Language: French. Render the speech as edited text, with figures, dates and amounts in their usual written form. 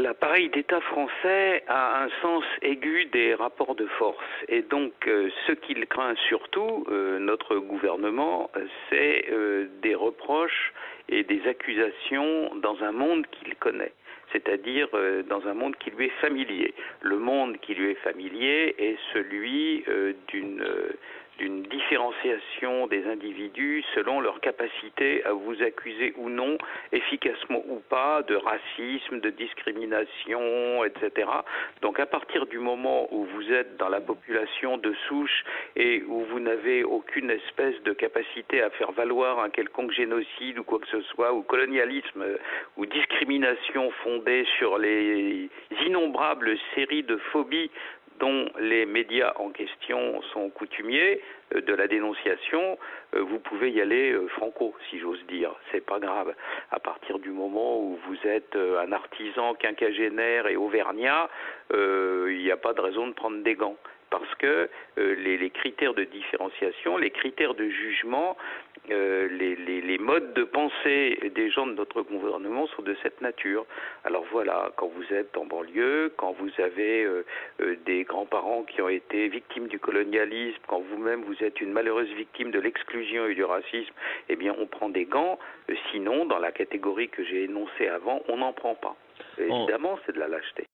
L'appareil d'État français a un sens aigu des rapports de force. Et donc, ce qu'il craint surtout, notre gouvernement, c'est des reproches et des accusations dans un monde qu'il connaît. C'est-à-dire dans un monde qui lui est familier. Le monde qui lui est familier est celui d'une différenciation des individus selon leur capacité à vous accuser ou non, efficacement ou pas, de racisme, de discrimination, etc. Donc à partir du moment où vous êtes dans la population de souche et où vous n'avez aucune espèce de capacité à faire valoir un quelconque génocide ou quoi que ce soit, ou colonialisme, ou discrimination fondée sur les innombrables séries de phobies dont les médias en question sont coutumiers, de la dénonciation, vous pouvez y aller franco, si j'ose dire. C'est pas grave. À partir du moment où vous êtes un artisan quinquagénaire et auvergnat, il n'y a pas de raison de prendre des gants. Parce que les critères de différenciation, les critères de jugement, les modes de pensée des gens de notre gouvernement sont de cette nature. Alors voilà, quand vous êtes en banlieue, quand vous avez des grands-parents qui ont été victimes du colonialisme, quand vous-même vous êtes une malheureuse victime de l'exclusion et du racisme, eh bien on prend des gants, sinon dans la catégorie que j'ai énoncée avant, on n'en prend pas. Évidemment, c'est de la lâcheté.